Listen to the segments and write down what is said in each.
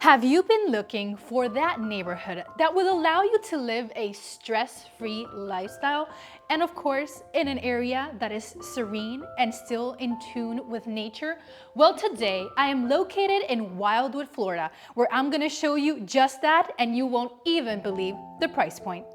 Have you been looking for that neighborhood that will allow you to live a stress-free lifestyle? And of course, in an area that is serene and still in tune with nature? Well, today I am located in Wildwood, Florida, where I'm gonna show you just that, and you won't even believe the price point.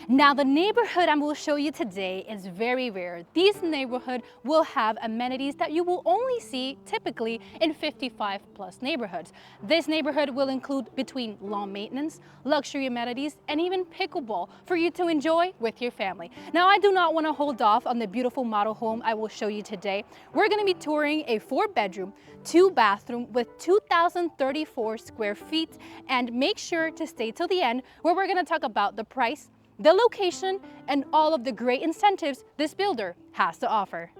Now, the neighborhood I will show you today is very rare. This neighborhood will have amenities that you will only see typically in 55 plus neighborhoods. This neighborhood will include between lawn maintenance, luxury amenities, and even pickleball for you to enjoy with your family. Now, I do not want to hold off on the beautiful model home I will show you today. We're going to be touring a 4-bedroom, 2-bathroom with 2,034 square feet, and make sure to stay till the end where we're going to talk about the price, the location, and all of the great incentives this builder has to offer.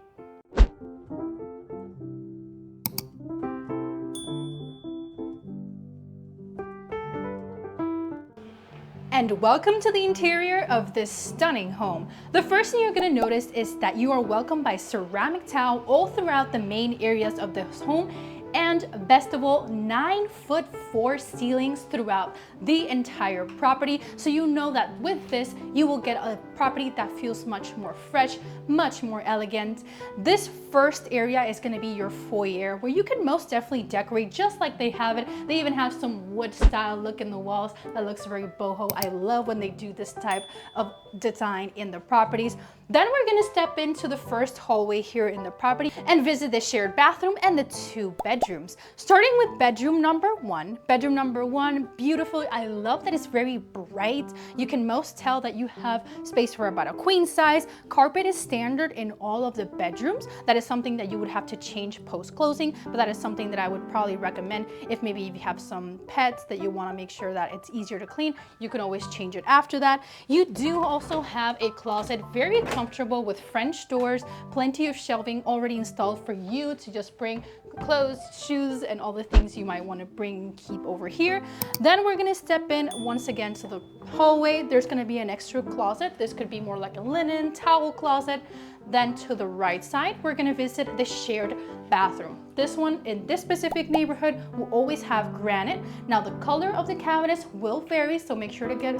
And welcome to the interior of this stunning home. The first thing you're going to notice is that you are welcomed by ceramic tile all throughout the main areas of this home, and best of all, 9'4" ceilings throughout the entire property. So you know that with this, you will get a property that feels much more fresh, much more elegant. This first area is going to be your foyer, where you can most definitely decorate just like they have it. They even have some wood style look in the walls that looks very boho. I love when they do this type of design in the properties. Then we're going to step into the first hallway here in the property and visit the shared bathroom and the 2 bedrooms. Starting with bedroom number 1. Bedroom number 1, beautiful. I love that it's very bright. You can most tell that you have space for about a queen size. Carpet is standard in all of the bedrooms. That is something that you would have to change post-closing, but that is something that I would probably recommend if maybe you have some pets that you want to make sure that it's easier to clean. You can always change it after that. You do also have a closet, very comfortable with French doors, plenty of shelving already installed for you to just bring clothes, shoes, and all the things you might want to bring, keep over here. Then we're going to step in once again to the hallway. There's going to be an extra closet. This could be more like a linen towel closet. Then to the right side, we're going to visit the shared bathroom. This one in this specific neighborhood will always have granite. Now the color of the cabinets will vary, so make sure to get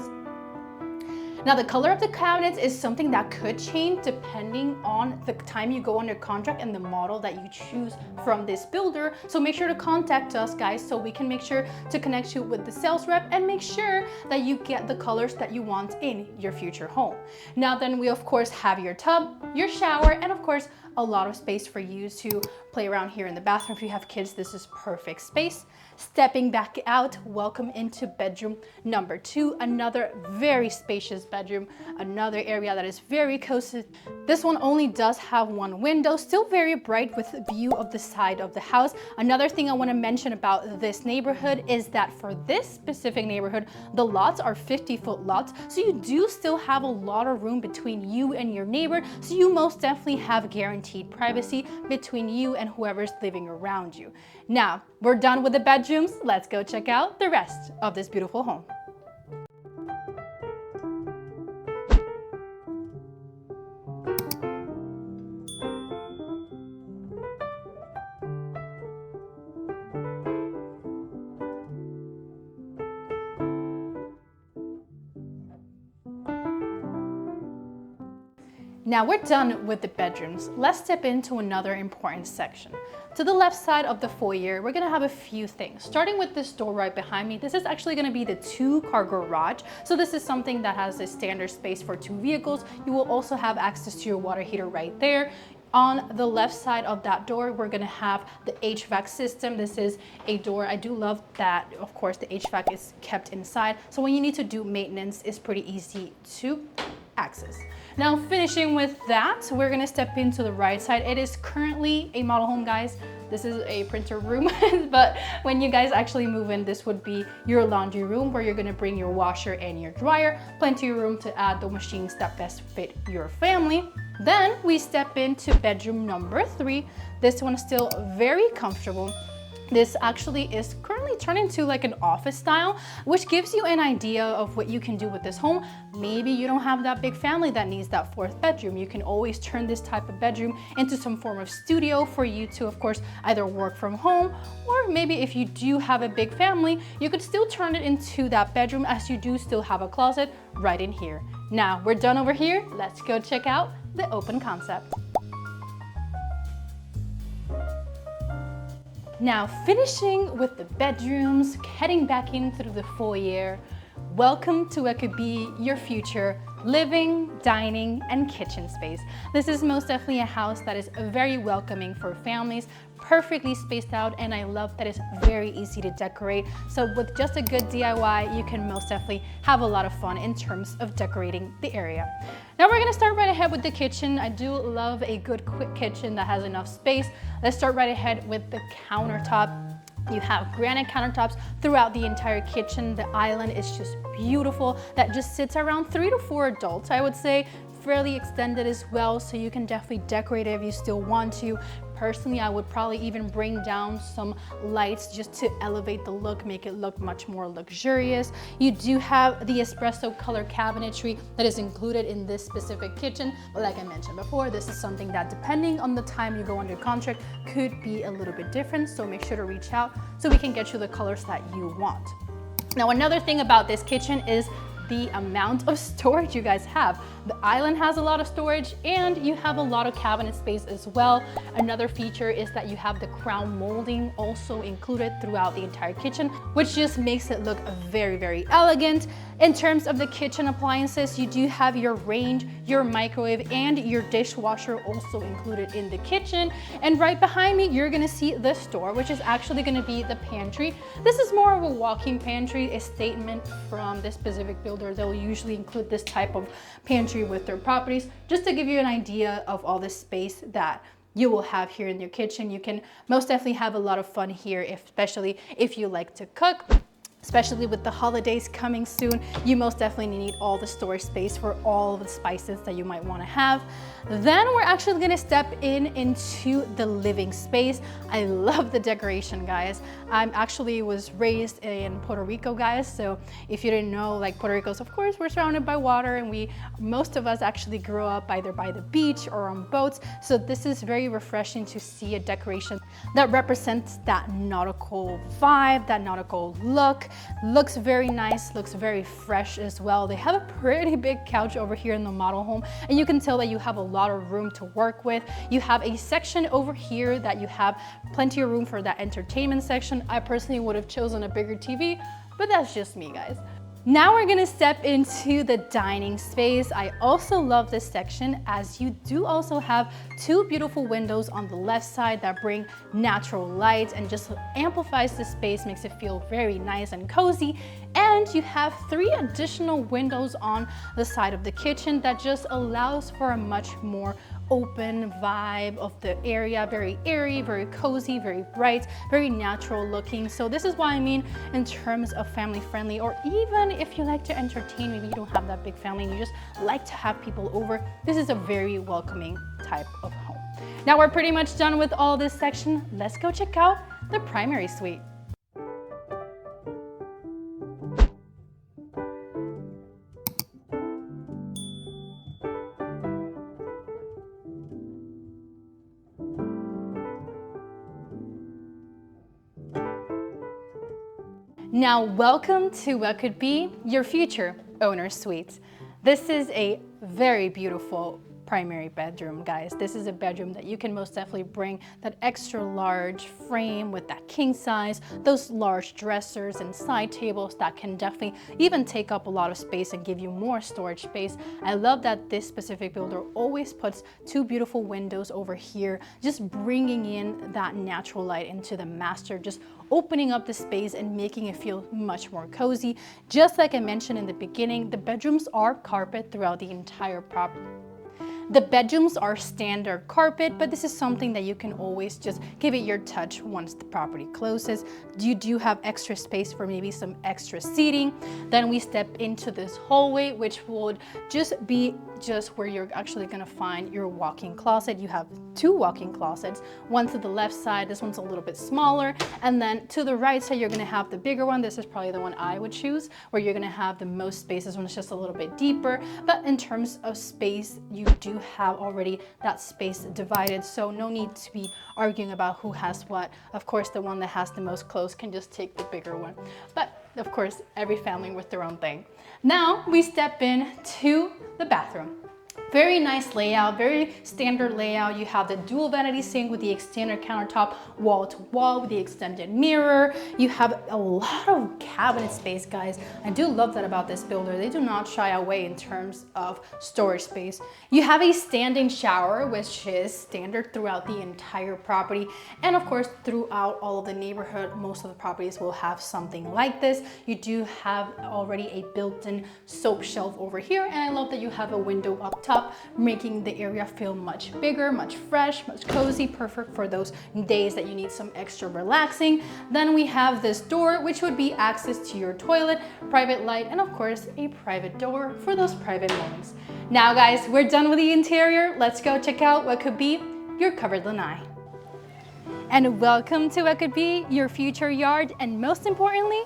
Now the color of the cabinets is something that could change depending on the time you go under contract and the model that you choose from this builder. So make sure to contact us, guys, so we can make sure to connect you with the sales rep and make sure that you get the colors that you want in your future home. Now then, we of course have your tub, your shower, and of course a lot of space for you to play around here in the bathroom. If you have kids, this is perfect space. Stepping back out, welcome into bedroom number 2, another very spacious bedroom, another area that is very cozy. This one only does have 1 window, still very bright with a view of the side of the house. Another thing I want to mention about this neighborhood is that for this specific neighborhood, the lots are 50-foot lots, so you do still have a lot of room between you and your neighbor, so you most definitely have guaranteed privacy between you and whoever's living around you. Now, we're done with the bedrooms. Let's go check out the rest of this beautiful home. Now we're done with the bedrooms. Let's step into another important section. To the left side of the foyer, we're gonna have a few things. Starting with this door right behind me, this is actually gonna be the 2-car garage. So this is something that has a standard space for 2 vehicles. You will also have access to your water heater right there. On the left side of that door, we're gonna have the HVAC system. This is a door. I do love that, of course, the HVAC is kept inside. So when you need to do maintenance, it's pretty easy to access. Now, finishing with that, we're gonna step into the right side. It is currently a model home, guys. This is a printer room, but when you guys actually move in, this would be your laundry room where you're gonna bring your washer and your dryer. Plenty of room to add the machines that best fit your family. Then we step into bedroom number 3. This one is still very comfortable. This actually is currently currently turned into like an office style, which gives you an idea of what you can do with this home. Maybe you don't have that big family that needs that 4th bedroom. You can always turn this type of bedroom into some form of studio for you to, of course, either work from home, or maybe if you do have a big family, you could still turn it into that bedroom, as you do still have a closet right in here. Now we're done over here. Let's go check out the open concept. Now finishing with the bedrooms, heading back in through the foyer. Welcome to what could be your future living, dining, and kitchen space. This is most definitely a house that is very welcoming for families, perfectly spaced out, and I love that it's very easy to decorate. So with just a good DIY, you can most definitely have a lot of fun in terms of decorating the area. Now we're gonna start right ahead with the kitchen. I do love a good quick kitchen that has enough space. Let's start right ahead with the countertop. You have granite countertops throughout the entire kitchen. The island is just beautiful. That just sits around 3 to 4 adults, I would say. Fairly extended as well, so you can definitely decorate it if you still want to. Personally, I would probably even bring down some lights just to elevate the look, make it look much more luxurious. You do have the espresso color cabinetry that is included in this specific kitchen. But like I mentioned before, this is something that, depending on the time you go under contract, could be a little bit different. So make sure to reach out so we can get you the colors that you want. Now, another thing about this kitchen is the amount of storage you guys have. The island has a lot of storage, and you have a lot of cabinet space as well. Another feature is that you have the crown molding also included throughout the entire kitchen, which just makes it look very, very elegant. In terms of the kitchen appliances, you do have your range, your microwave, and your dishwasher also included in the kitchen. And right behind me, you're gonna see the store, which is actually gonna be the pantry. This is more of a walk-in pantry, a statement from this specific builder. They'll usually include this type of pantry with their properties, just to give you an idea of all the space that you will have here in your kitchen. You can most definitely have a lot of fun here, especially if you like to cook. Especially with the holidays coming soon, you most definitely need all the storage space for all the spices that you might want to have. Then we're actually going to step into the living space. I love the decoration, guys. I actually was raised in Puerto Rico, guys. So if you didn't know, like, Puerto Rico's, of course, we're surrounded by water, and most of us actually grew up either by the beach or on boats. So this is very refreshing to see a decoration that represents that nautical vibe, that nautical look. Looks very nice, looks very fresh as well. They have a pretty big couch over here in the model home, and you can tell that you have a lot of room to work with. You have a section over here that you have plenty of room for that entertainment section. I personally would have chosen a bigger TV, but that's just me, guys. Now we're gonna step into the dining space. I also love this section, as you do also have 2 beautiful windows on the left side that bring natural light and just amplifies the space, makes it feel very nice and cozy. And you have 3 additional windows on the side of the kitchen that just allows for a much more open vibe of the area. Very airy, very cozy, very bright, very natural looking. So this is what I mean in terms of family friendly, or even if you like to entertain, maybe you don't have that big family and you just like to have people over, this is a very welcoming type of home. Now we're pretty much done with all this section. Let's go check out the primary suite. Now, welcome to what could be your future owner's suite. This is a very beautiful primary bedroom, guys. This is a bedroom that you can most definitely bring that extra large frame with that king size, those large dressers and side tables that can definitely even take up a lot of space and give you more storage space. I love that this specific builder always puts 2 beautiful windows over here, just bringing in that natural light into the master, just opening up the space and making it feel much more cozy. Just like I mentioned in the beginning, the bedrooms are carpet throughout the entire property. The bedrooms are standard carpet, but this is something that you can always just give it your touch once the property closes. You do have extra space for maybe some extra seating. Then we step into this hallway, which would just be where you're actually gonna find your walk-in closet. You have 2 walk-in closets, one to the left side, this one's a little bit smaller, and then to the right side, you're gonna have the bigger one. This is probably the one I would choose, where you're gonna have the most space. This one's just a little bit deeper, but in terms of space, you do have already that space divided, so no need to be arguing about who has what. Of course, the one that has the most clothes can just take the bigger one, but of course, every family with their own thing. Now we step in to the bathroom. Very nice layout, very standard layout. You have the dual vanity sink with the extended countertop, wall to wall with the extended mirror. You have a lot of cabinet space, guys. I do love that about this builder. They do not shy away in terms of storage space. You have a standing shower, which is standard throughout the entire property. And of course, throughout all of the neighborhood, most of the properties will have something like this. You do have already a built-in soap shelf over here. And I love that you have a window up top, making the area feel much bigger, much fresh, much cozy, perfect for those days that you need some extra relaxing. Then we have this door, which would be access to your toilet, private light, and of course a private door for those private moments. Now guys, we're done with the interior. Let's go check out what could be your covered lanai. And welcome to what could be your future yard, and most importantly,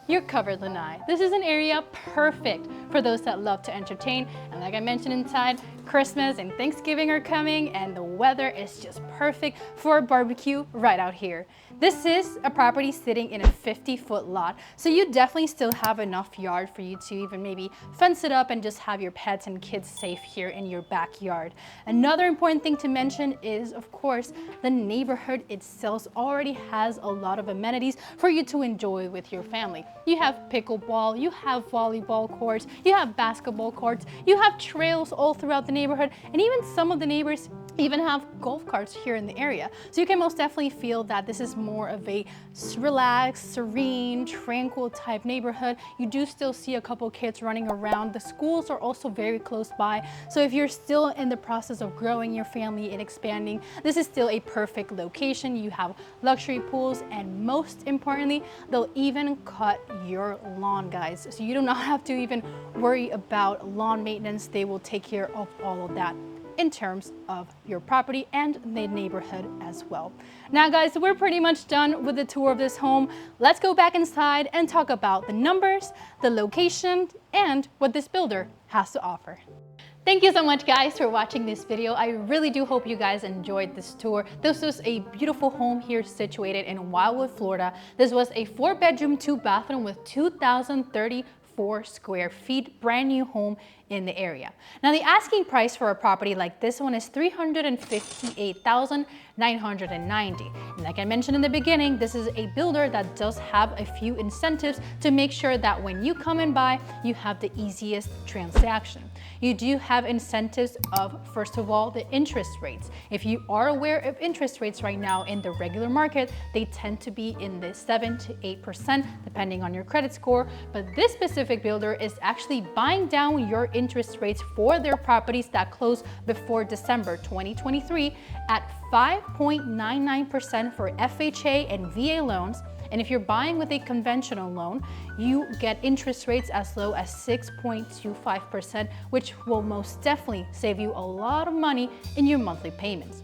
your covered lanai. This is an area perfect for those that love to entertain. And like I mentioned inside, Christmas and Thanksgiving are coming and the weather is just perfect for a barbecue right out here. This is a property sitting in a 50-foot lot, so you definitely still have enough yard for you to even maybe fence it up and just have your pets and kids safe here in your backyard. Another important thing to mention is, of course, the neighborhood itself already has a lot of amenities for you to enjoy with your family. You have pickleball, you have volleyball courts, you have basketball courts, you have trails all throughout the neighborhood, and even some of the neighbors even have golf carts here in the area. So you can most definitely feel that this is more of a relaxed, serene, tranquil type neighborhood. You do still see a couple kids running around. The schools are also very close by. So if you're still in the process of growing your family and expanding, this is still a perfect location. You have luxury pools, and most importantly, they'll even cut your lawn, guys. So you do not have to even worry about lawn maintenance. They will take care of all of that in terms of your property and the neighborhood as well. Now guys, we're pretty much done with the tour of this home. Let's go back inside and talk about the numbers, the location, and what this builder has to offer. Thank you so much guys for watching this video. I really do hope you guys enjoyed this tour. This was a beautiful home here situated in Wildwood, Florida. This was a 4-bedroom, 2-bathroom with 2,034 square feet, brand new home in the area. Now the asking price for a property like this one is $358,990. And like I mentioned in the beginning, this is a builder that does have a few incentives to make sure that when you come and buy, you have the easiest transaction. You do have incentives of, first of all, the interest rates. If you are aware of interest rates right now in the regular market, they tend to be in the 7 to 8% depending on your credit score. But this specific builder is actually buying down your interest rates for their properties that close before December 2023 at 5.99% for FHA and VA loans. And if you're buying with a conventional loan, you get interest rates as low as 6.25%, which will most definitely save you a lot of money in your monthly payments.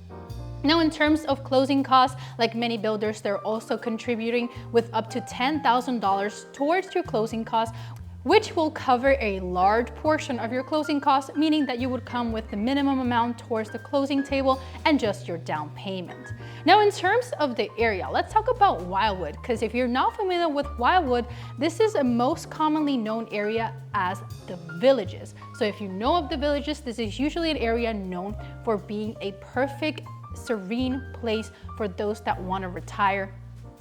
Now, in terms of closing costs, like many builders, they're also contributing with up to $10,000 towards your closing costs, which will cover a large portion of your closing costs, meaning that you would come with the minimum amount towards the closing table and just your down payment. Now, in terms of the area, let's talk about Wildwood, because if you're not familiar with Wildwood, this is a most commonly known area as the Villages. So if you know of the Villages, this is usually an area known for being a perfect, serene place for those that want to retire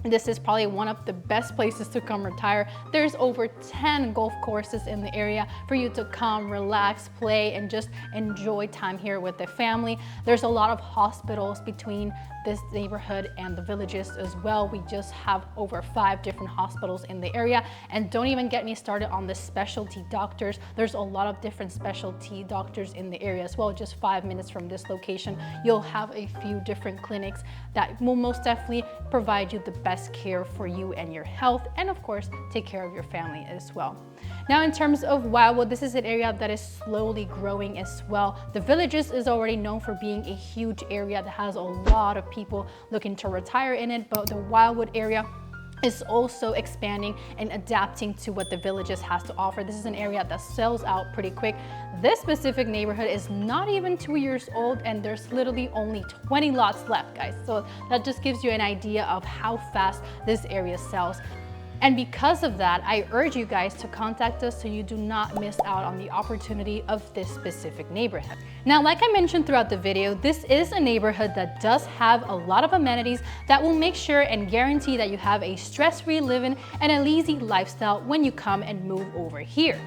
This is probably one of the best places to come retire. There's over 10 golf courses in the area for you to come, relax, play, and just enjoy time here with the family. There's a lot of hospitals between this neighborhood and the villages as well. We just have over 5 different hospitals in the area, and don't even get me started on the specialty doctors. There's a lot of different specialty doctors in the area as well. Just 5 minutes from this location, you'll have a few different clinics that will most definitely provide you the best care for you and your health, and of course take care of your family as well. Now, in terms of Wildwood, this is an area that is slowly growing as well. The Villages is already known for being a huge area that has a lot of people looking to retire in it, but the Wildwood area is also expanding and adapting to what the Villages has to offer. This is an area that sells out pretty quick. This specific neighborhood is not even 2 years old, and there's literally only 20 lots left, guys. So that just gives you an idea of how fast this area sells. And because of that, I urge you guys to contact us so you do not miss out on the opportunity of this specific neighborhood. Now, like I mentioned throughout the video, this is a neighborhood that does have a lot of amenities that will make sure and guarantee that you have a stress-free living and a easy lifestyle when you come and move over here.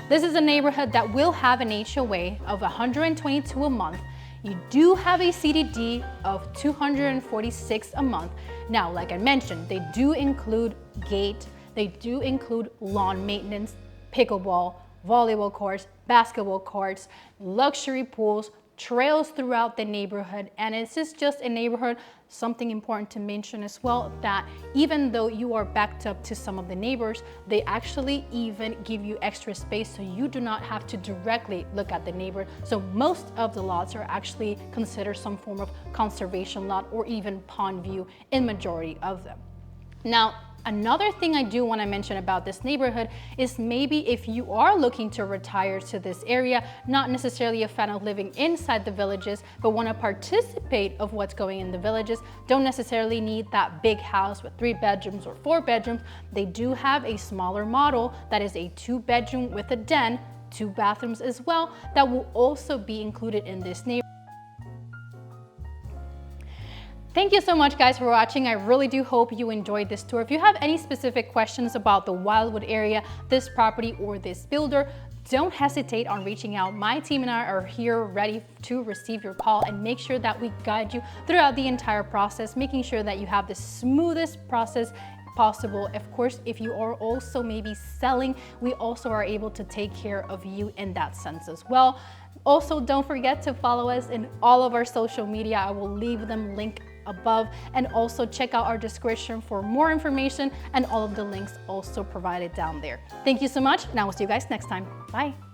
This is a neighborhood that will have an HOA of $122 a month. You do have a CDD of $246 a month. Now, like I mentioned, they do include gate, they do include lawn maintenance, pickleball, volleyball courts, basketball courts, luxury pools, trails throughout the neighborhood. And this is just a neighborhood, something important to mention as well, that even though you are backed up to some of the neighbors, they actually even give you extra space so you do not have to directly look at the neighbor. So most of the lots are actually considered some form of conservation lot or even pond view in majority of them. Now, another thing I do want to mention about this neighborhood is maybe if you are looking to retire to this area, not necessarily a fan of living inside the Villages, but want to participate of what's going in the Villages, don't necessarily need that big house with 3 bedrooms or 4 bedrooms. They do have a smaller model that is a 2-bedroom with a den, 2 bathrooms as well, that will also be included in this neighborhood. Thank you so much, guys, for watching. I really do hope you enjoyed this tour. If you have any specific questions about the Wildwood area, this property, or this builder, don't hesitate on reaching out. My team and I are here ready to receive your call and make sure that we guide you throughout the entire process, making sure that you have the smoothest process possible. Of course, if you are also maybe selling, we also are able to take care of you in that sense as well. Also, don't forget to follow us in all of our social media. I will leave them linked above, and also check out our description for more information, and all of the links also provided down there. Thank you so much, and I will see you guys next time. Bye.